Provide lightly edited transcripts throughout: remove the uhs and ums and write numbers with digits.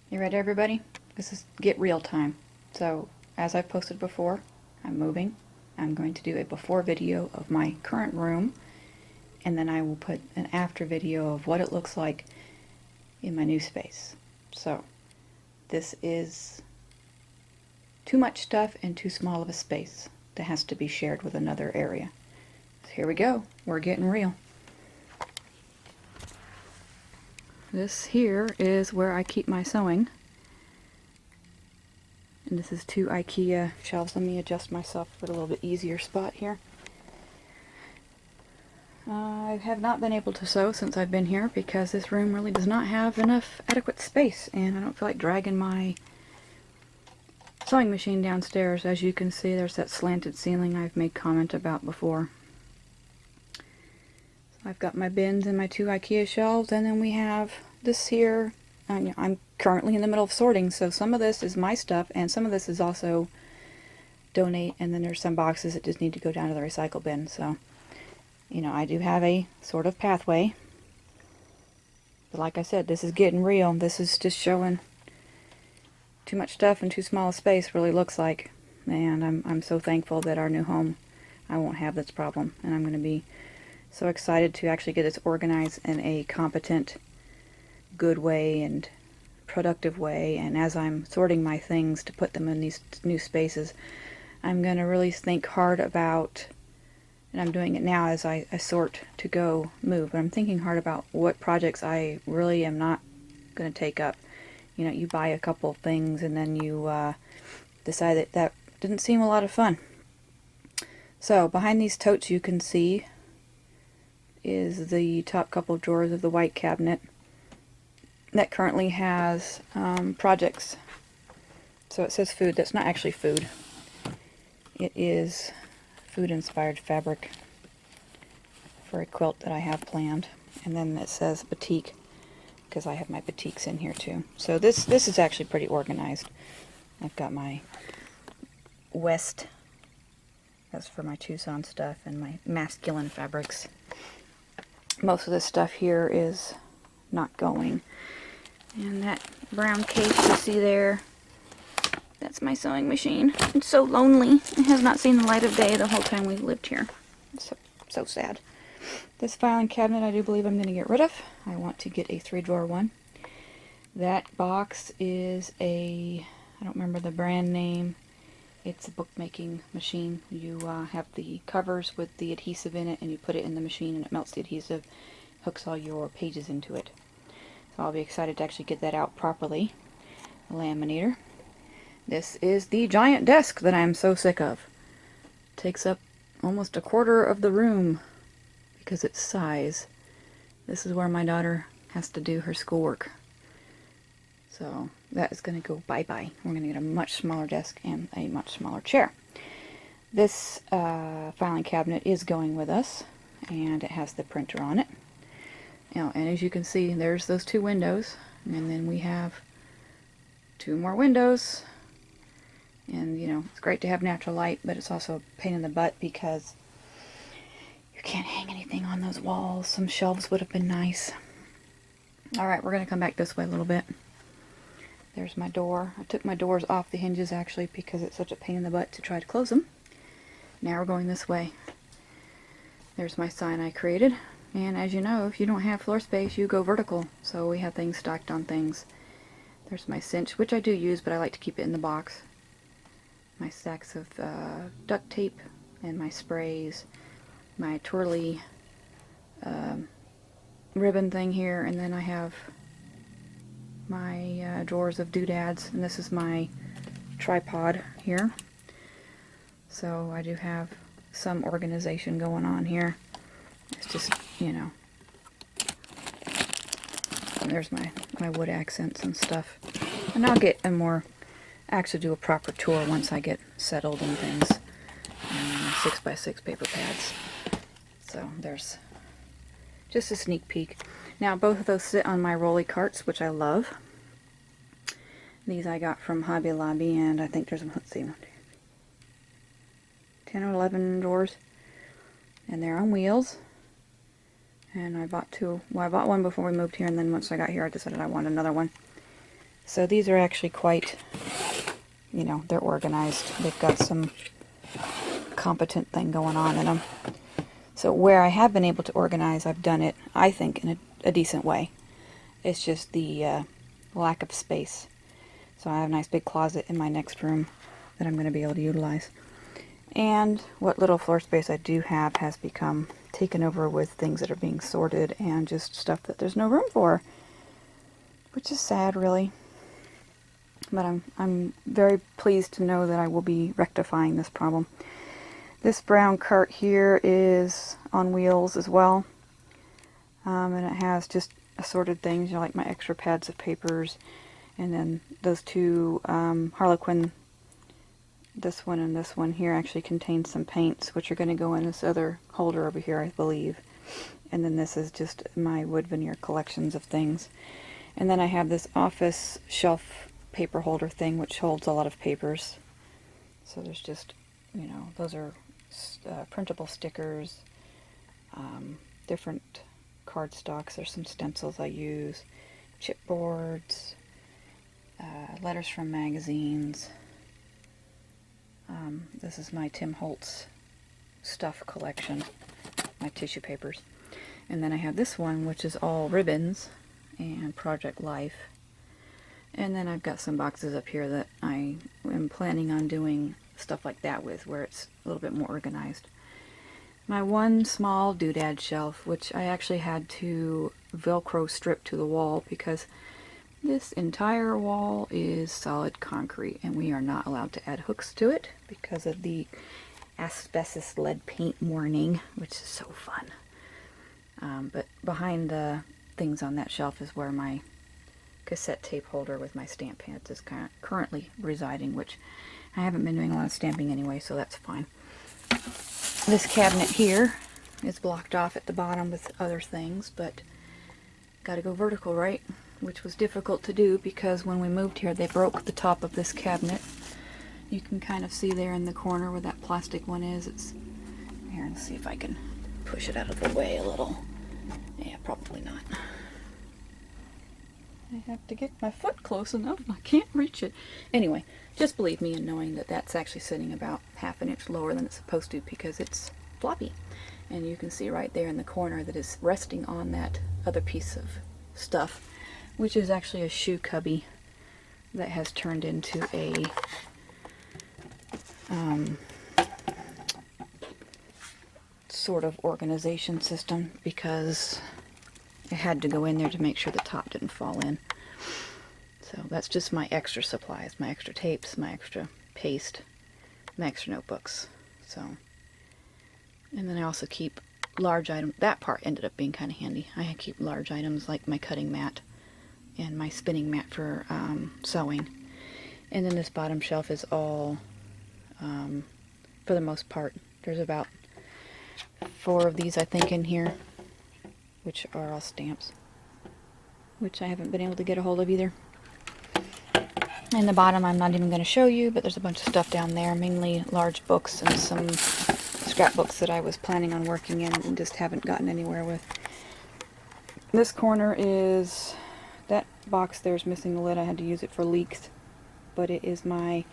You ready, everybody? This is get real time. So, as I've posted before, I'm moving. I'm going to do a before video of my current room, and then I will put an after video of what it looks like in my new space. So, this is too much stuff and too small of a space that has to be shared with another area. So here we go. We're getting real. This here is where I keep my sewing. And this is 2 IKEA shelves. Let me adjust myself to put a little bit easier spot here. I have not been able to sew since I've been here because this room really does not have enough adequate space, and I don't feel like dragging my sewing machine downstairs. As you can see, there's that slanted ceiling I've made comment about before. So I've got my bins and my 2 IKEA shelves, and then we have this here. I'm currently in the middle of sorting, so some of this is my stuff and some of this is also donate, and then there's some boxes that just need to go down to the recycle bin. So, you know, I do have a sort of pathway. But like I said, this is getting real. This is just showing too much stuff and too small a space really looks like. And I'm so thankful that our new home, I won't have this problem. And I'm going to be so excited to actually get this organized in a competent, good way and productive way. And as I'm sorting my things to put them in these new spaces, I'm going to really think hard about, and I'm doing it now as I sort to go move, but I'm thinking hard about what projects I really am not going to take up. You know, you buy a couple of things and then you decide that that didn't seem a lot of fun. So behind these totes you can see is the top couple of drawers of the white cabinet that currently has projects. So it says food. That's not actually food. It is food-inspired fabric for a quilt that I have planned. And then it says batik, because I have my batiks in here too. So this is actually pretty organized. I've got my West, that's for my Tucson stuff, and my masculine fabrics. Most of this stuff here is not going. And that brown case you see there, that's my sewing machine. It's so lonely. It has not seen the light of day the whole time we've lived here. It's so sad. This filing cabinet I do believe I'm going to get rid of. I want to get a 3-drawer one. That box is a, I don't remember the brand name. It's a bookmaking machine. You have the covers with the adhesive in it, and you put it in the machine and it melts the adhesive, hooks all your pages into it. So I'll be excited to actually get that out properly. The laminator. This is the giant desk that I'm so sick of. It takes up almost a quarter of the room because its size. This is where my daughter has to do her schoolwork. So that is going to go bye-bye. We're going to get a much smaller desk and a much smaller chair. This filing cabinet is going with us, and it has the printer on it. Now, and as you can see, there's those 2 windows, and then we have 2 more windows. And, you know, it's great to have natural light, but it's also a pain in the butt because you can't hang anything on those walls. Some shelves would have been nice. Alright, we're going to come back this way a little bit. There's my door. I took my doors off the hinges actually because it's such a pain in the butt to try to close them. Now we're going this way. There's my sign I created. And as you know, if you don't have floor space, you go vertical. So we have things stacked on things. There's my cinch, which I do use, but I like to keep it in the box. My stacks of duct tape and my sprays. My twirly ribbon thing here, and then I have my drawers of doodads, and this is my tripod here. So I do have some organization going on here. It's just, you know, and there's my wood accents and stuff. And I'll get a more, actually do a proper tour once I get settled and things. And 6x6 paper pads. So there's just a sneak peek. Now both of those sit on my rolly carts, which I love. These I got from Hobby Lobby, and I think there's, let's see, 10 or 11 drawers. And they're on wheels. And I bought 2. Well, I bought one before we moved here, and then once I got here I decided I wanted another one. So these are actually quite, you know, they're organized. They've got some competent thing going on in them. So where I have been able to organize, I've done it, I think, in a decent way. It's just the lack of space. So I have a nice big closet in my next room that I'm going to be able to utilize. And what little floor space I do have has become taken over with things that are being sorted and just stuff that there's no room for, which is sad, really. But I'm very pleased to know that I will be rectifying this problem. This brown cart here is on wheels as well, and it has just assorted things, you know, like my extra pads of papers, and then those two Harlequin, this one and this one here, actually contain some paints, which are going to go in this other holder over here, I believe. And then this is just my wood veneer collections of things. And then I have this office shelf paper holder thing, which holds a lot of papers. So there's just, you know, those are printable stickers, different cardstocks. There's some stencils I use, chipboards, letters from magazines. This is my Tim Holtz stuff collection, my tissue papers. And then I have this one, which is all ribbons and Project Life. And then I've got some boxes up here that I am planning on doing stuff like that with, where it's a little bit more organized. My one small doodad shelf, which I actually had to Velcro strip to the wall because this entire wall is solid concrete and we are not allowed to add hooks to it because of the asbestos lead paint warning, which is so fun. But behind the things on that shelf is where my cassette tape holder with my stamp pads is currently residing, which I haven't been doing a lot of stamping anyway, so that's fine. This cabinet here is blocked off at the bottom with other things, but gotta go vertical, right? Which was difficult to do because when we moved here they broke the top of this cabinet. You can kind of see there in the corner where that plastic one is. It's here, let's see if I can push it out of the way a little. Yeah, probably not. I have to get my foot close enough. I can't reach it. Anyway, just believe me in knowing that that's actually sitting about half an inch lower than it's supposed to because it's floppy. And you can see right there in the corner that it's resting on that other piece of stuff, which is actually a shoe cubby that has turned into a sort of organization system because I had to go in there to make sure the top didn't fall in. So that's just my extra supplies, my extra tapes, my extra paste, my extra notebooks. So, and then I also keep large items. That part ended up being kind of handy. I keep large items like my cutting mat and my spinning mat for sewing. And then this bottom shelf is all, for the most part, there's about 4 of these I think in here, which are all stamps, which I haven't been able to get a hold of either. In the bottom I'm not even going to show you, but there's a bunch of stuff down there, mainly large books and some scrapbooks that I was planning on working in and just haven't gotten anywhere with. This corner is, that box there's missing the lid. I had to use it for leaks, but it is my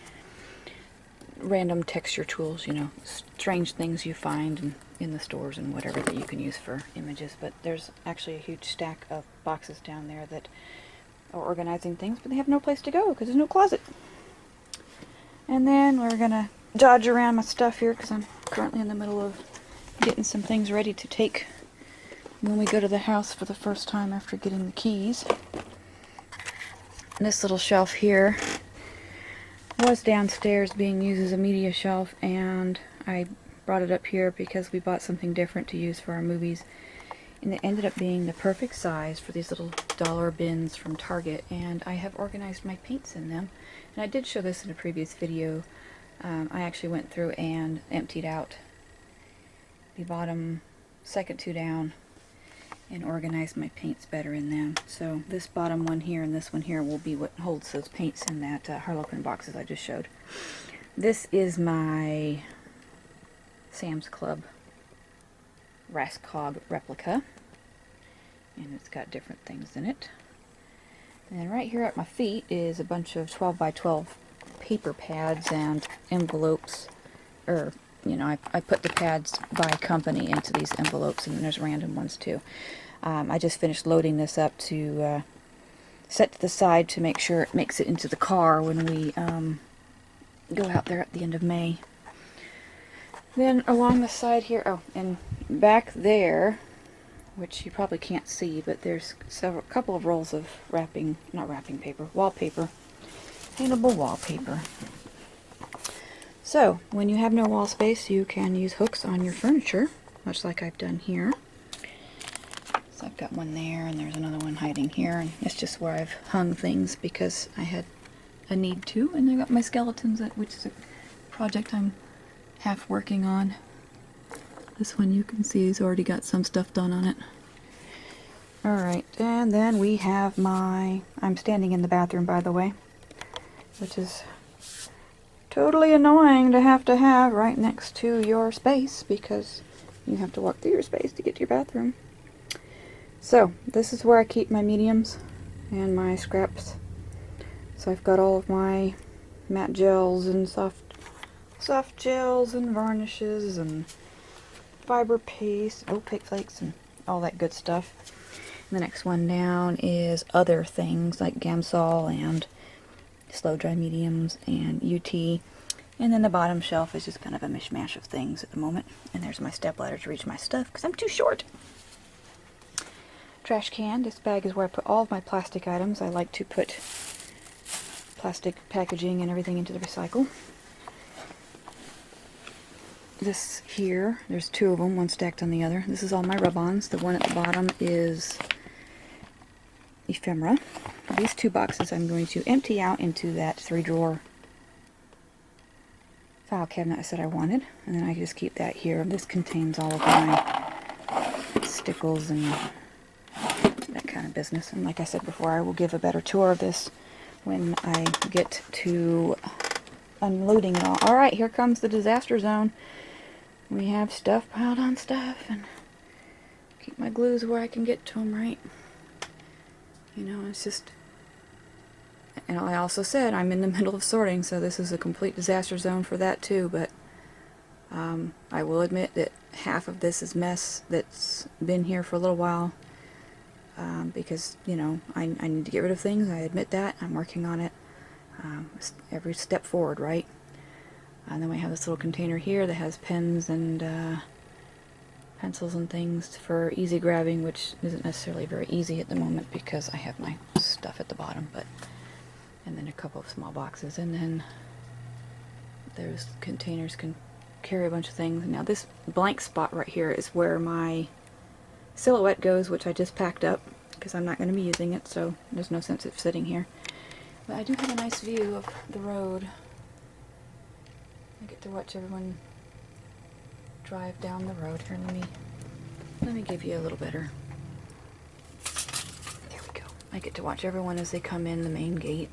random texture tools, you know, strange things you find in the stores and whatever that you can use for images. But there's actually a huge stack of boxes down there that are organizing things, but they have no place to go because there's no closet. And then we're gonna dodge around my stuff here because I'm currently in the middle of getting some things ready to take when we go to the house for the first time after getting the keys. This little shelf here was downstairs being used as a media shelf, and I brought it up here because we bought something different to use for our movies, and it ended up being the perfect size for these little dollar bins from Target. And I have organized my paints in them, and I did show this in a previous video. I actually went through and emptied out the bottom second 2 down and organized my paints better in them. So this bottom one here and this one here will be what holds those paints in that Harlequin boxes I just showed. This is my Sam's Club Raskog replica, and it's got different things in it. And right here at my feet is a bunch of 12 by 12 paper pads and envelopes. Or, you know, I put the pads by company into these envelopes, and there's random ones too. I just finished loading this up to set to the side to make sure it makes it into the car when we go out there at the end of May. Then along the side here, oh, and back there, which you probably can't see, but there's a couple of rolls of not wrapping paper, wallpaper, paintable wallpaper. So, when you have no wall space, you can use hooks on your furniture, much like I've done here. So I've got one there, and there's another one hiding here, and it's just where I've hung things because I had a need to, and I got my skeletons, which is a project I'm half working on. This one you can see has already got some stuff done on it. Alright, and then we have I'm standing in the bathroom, by the way, which is totally annoying to have right next to your space because you have to walk through your space to get to your bathroom. So, this is where I keep my mediums and my scraps. So I've got all of my matte gels and soft gels and varnishes and fiber paste, opaque flakes, and all that good stuff. And the next one down is other things like Gamsol and slow dry mediums and UT. And then the bottom shelf is just kind of a mishmash of things at the moment. And there's my stepladder to reach my stuff because I'm too short. Trash can. This bag is where I put all of my plastic items. I like to put plastic packaging and everything into the recycle. This here, there's two of them, one stacked on the other. This is all my rub-ons. The one at the bottom is ephemera. These two boxes I'm going to empty out into that 3-drawer file cabinet I said I wanted, and then I can just keep that here. This contains all of my stickles and that kind of business. And like I said before, I will give a better tour of this when I get to unloading it all. Alright, here comes the disaster zone. We have stuff piled on stuff, and keep my glues where I can get to them right. You know, it's just... And I also said I'm in the middle of sorting, so this is a complete disaster zone for that too, but I will admit that half of this is mess that's been here for a little while, because, you know, I need to get rid of things. I admit that. I'm working on it. Every step forward, right? And then we have this little container here that has pens and pencils and things for easy grabbing, which isn't necessarily very easy at the moment because I have my stuff at the bottom, but... And then a couple of small boxes, and then those containers can carry a bunch of things. Now this blank spot right here is where my silhouette goes, which I just packed up because I'm not going to be using it, so there's no sense of sitting here. But I do have a nice view of the road. I get to watch everyone drive down the road. Here, let me give you a little better. There we go. I get to watch everyone as they come in the main gate.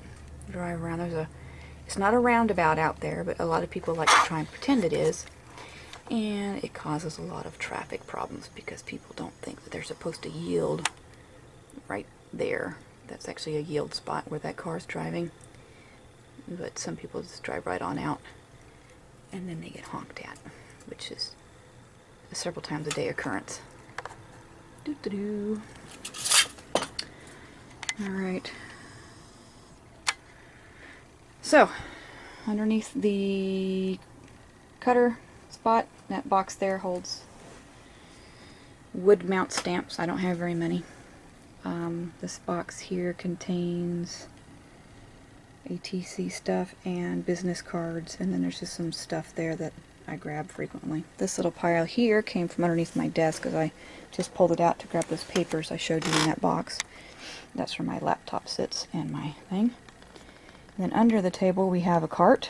Drive around. It's not a roundabout out there, but a lot of people like to try and pretend it is, and it causes a lot of traffic problems because people don't think that they're supposed to yield right there. That's actually a yield spot where that car is driving, but some people just drive right on out, and then they get honked at, which is a several times a day occurrence. Doo-doo-doo. Alright. So, underneath the cutter spot, that box there holds wood mount stamps. I don't have very many. This box here contains ATC stuff and business cards, and then there's just some stuff there that I grab frequently. This little pile here came from underneath my desk because I just pulled it out to grab those papers I showed you in that box. That's where my laptop sits and my thing. Then under the table we have a cart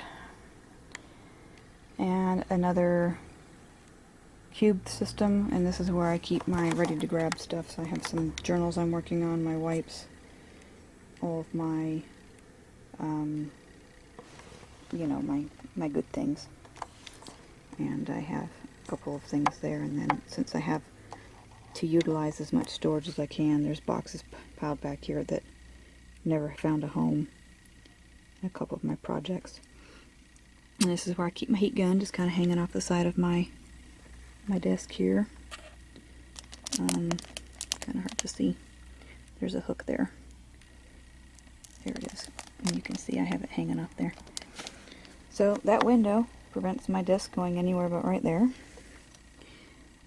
and another cube system, and this is where I keep my ready to grab stuff. So I have some journals I'm working on, my wipes, all of my you know, my good things, and I have a couple of things there. And then since I have to utilize as much storage as I can, there's boxes piled back here that never found a home in a couple of my projects. And this is where I keep my heat gun, just kind of hanging off the side of my desk here. Kind of hard to see. There's a hook there. There it is. And you can see I have it hanging up there. So that window prevents my desk going anywhere but right there.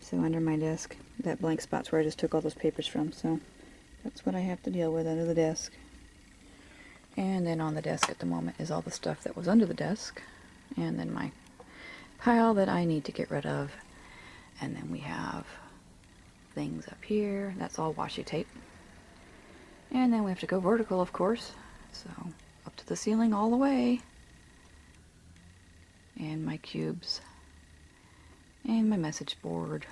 So under my desk, that blank spot's where I just took all those papers from. So that's what I have to deal with under the desk. And then on the desk at the moment is all the stuff that was under the desk. And then my pile that I need to get rid of. And then we have things up here. That's all washi tape. And then we have to go vertical, of course. So up to the ceiling all the way. And my cubes. And my message board.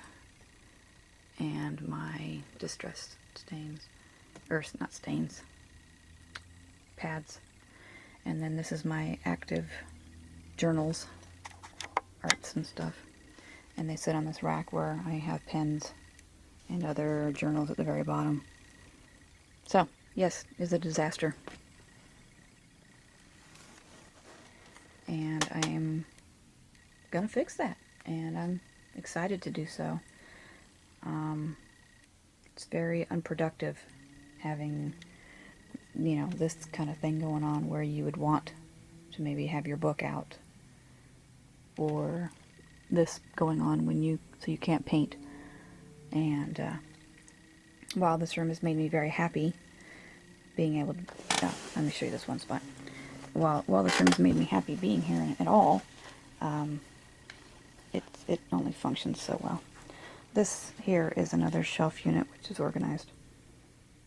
And my distress stains. Or not stains. Pads. And then this is my active journals. Arts and stuff. And they sit on this rack where I have pens and other journals at the very bottom. So, yes, it's a disaster. And I am gonna fix that. And I'm excited to do so. It's very unproductive having, you know, this kind of thing going on where you would want to maybe have your book out. Or this going on when so you can't paint. And while this room has made me very happy, being able to, let me show you this one spot. While this room has made me happy being here at all, it only functions so well. This here is another shelf unit which is organized.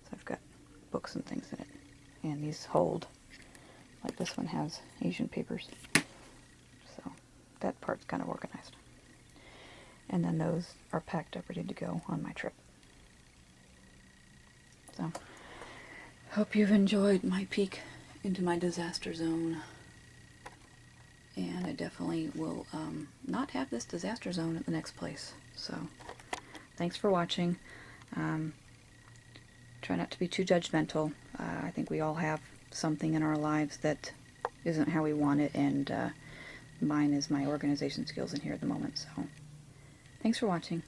So I've got books and things in it, and these hold. Like this one has Asian papers, so that part's kind of organized. And then those are packed up ready to go on my trip. So, hope you've enjoyed my peek into my disaster zone. And I definitely will not have this disaster zone at the next place. So, thanks for watching. Try not to be too judgmental. I think we all have something in our lives that isn't how we want it, and mine is my organization skills in here at the moment. So, thanks for watching.